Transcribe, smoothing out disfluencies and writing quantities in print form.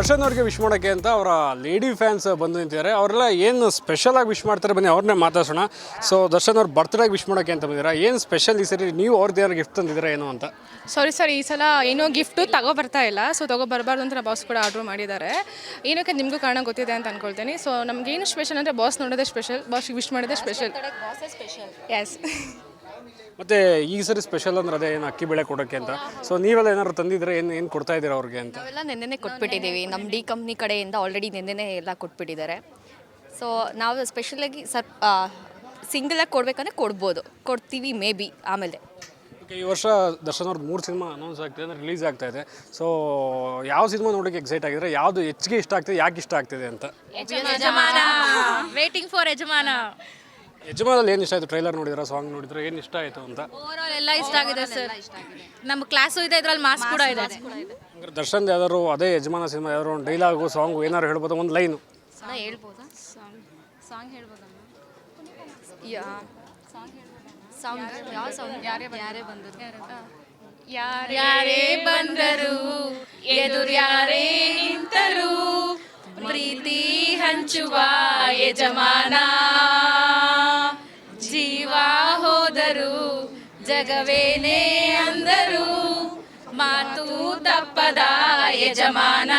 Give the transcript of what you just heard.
ದರ್ಶನ್ ಅವ್ರಿಗೆ ವಿಶ್ ಮಾಡೋಕ್ಕೆ ಅಂತ ಅವರ ಲೇಡಿ ಫ್ಯಾನ್ಸ್ ಬಂದು ನಿಂತಿದ್ದಾರೆ. ಅವರೆಲ್ಲ ಏನು ಸ್ಪೆಷಲ್ ಆಗಿ ವಿಶ್ ಮಾಡ್ತಾರೆ ಬನ್ನಿ ಅವ್ರನ್ನೇ ಮಾತಾಡ್ಸೋಣ. ಸೊ ದರ್ಶನ್ ಅವ್ರು ಬರ್ತ್ಡೇಗೆ ವಿಶ್ ಮಾಡೋಕ್ಕೆ ಅಂತ ಬಂದಿದ್ದೀರಾ, ಏನು ಸ್ಪೆಷಲ್ ಈ ಸರಿ ನೀವು ಅವ್ರದ್ದು ಏನಾರು ಗಿಫ್ಟ್ ತಂದಿದ್ದೀರಾ ಏನು ಅಂತ? ಸಾರಿ ಸರ್, ಈ ಸಲ ಏನೋ ಗಿಫ್ಟು ಬರ್ತಾ ಇಲ್ಲ. ಸೊ ಬರಬಾರ್ದು ಅಂತ ಬಾಸ್ ಕೂಡ ಆರ್ಡ್ರ್ ಮಾಡಿದ್ದಾರೆ. ಏನಕ್ಕೆ ನಿಮಗೂ ಕಾರಣ ಗೊತ್ತಿದೆ ಅಂತ ಅಂದ್ಕೊಳ್ತೀನಿ. ಸೊ ನಮಗೇನು ಸ್ಪೆಷಲ್ ಅಂದರೆ ಬಾಸ್ ನೋಡೋದೇ ಸ್ಪೆಷಲ್, ಬಾಸ್ಗೆ ವಿಶ್ ಮಾಡೋದೇ ಸ್ಪೆಷಲ್. ಎಸ್. ಮತ್ತು ಈ ಸರಿ ಸ್ಪೆಷಲ್ ಅಂದ್ರೆ ಅದೇ ಏನು ಅಕ್ಕಿ ಬೇಳೆ ಕೊಡೋಕ್ಕೆ ಅಂತ. ಸೊ ನೀವೆಲ್ಲ ಏನಾದ್ರು ತಂದಿದ್ರೆ ಏನು ಕೊಡ್ತಾ ಇದ್ದೀರಾ ಅವ್ರಿಗೆ ಅಂತ? ನಾವೆಲ್ಲ ನೆನ್ನೆನೇ ಕೊಟ್ಬಿಟ್ಟಿದ್ದೀವಿ. ನಮ್ಮ ಡಿ ಕಂಪ್ನಿ ಕಡೆಯಿಂದ ಆಲ್ರೆಡಿ ನೆನ್ನೆನೇ ಎಲ್ಲ ಕೊಟ್ಬಿಟ್ಟಿದ್ದಾರೆ. ಸೊ ನಾವು ಸ್ಪೆಷಲಾಗಿ ಸಿಂಗಲಾಗಿ ಕೊಡಬೇಕಂದ್ರೆ ಕೊಡ್ತೀವಿ ಮೇ ಬಿ ಆಮೇಲೆ. ಓಕೆ, ಈ ವರ್ಷ ದರ್ಶನ್ ಅವ್ರದ್ದು 3 ಸಿನಿಮಾ ಅನೌನ್ಸ್ ಆಗ್ತಿದೆ ಅಂದರೆ ರಿಲೀಸ್ ಆಗ್ತಾ ಇದೆ. ಸೊ ಯಾವ ಸಿನಿಮಾ ನೋಡೋಕ್ಕೆ ಎಕ್ಸೈಟ್ ಆಗಿದ್ರೆ, ಯಾವುದು ಹೆಚ್ಚಿಗೆ ಇಷ್ಟ ಆಗ್ತಿದೆ, ಯಾಕೆ ಇಷ್ಟ ಆಗ್ತಿದೆ ಅಂತ? ಯಜಮಾನ, ವೇಟಿಂಗ್ ಫಾರ್ ಯಜಮಾನ. ಯಜಮಾನಲ್ಲಿ ಏನು ಇಷ್ಟ ಆಯಿತು? ಟ್ರೈಲರ್ ನೋಡಿದ್ರೆ, ಸಾಂಗ್ ನೋಡಿದ್ರೆ ಏನು ಇಷ್ಟ ಆಯಿತು ಅಂತ? ಓವರಾಲ್ ಎಲ್ಲ ಇಷ್ಟ ಆಗಿದೆ ಸರ್. ನಮ್ಮ ಕ್ಲಾಸು ಇದೆ, ಇದರಲ್ಲಿ ಮಾಸ್ ಕೂಡ ಇದೆ. ಅಂದರೆ ದರ್ಶನ್ ಯಾವ್ದಾದ್ರು ಅದೇ ಯಜಮಾನ ಸಿನಿಮಾ ಯಾವ್ದಾದ್ರು ಒಂದು ಡೈಲಾಗು ಸಾಂಗು ಏನಾದ್ರು ಹೇಳ್ಬೋದು, ಒಂದು ಲೈನು ಹೇಳ್ಬೋದಾ? ಸಾಂಗ್ ಹೇಳ್ಬೋದಮ್ಮ? ಸಾಂಗ್ ಯಾವ ಸಾಂಗ್? ಯಾರೇ ಬಂದರು ಎದುರ್ಯಾರೇ ನಿಂತರು ಪ್ರೀತಿ ಹಂಚುವ ಯಜಮಾನ, ಜೀವ ಹೋದರು ಜಗವೇನೇ ಅಂದರು ಮಾತು ತಪ್ಪದ ಯಜಮಾನ.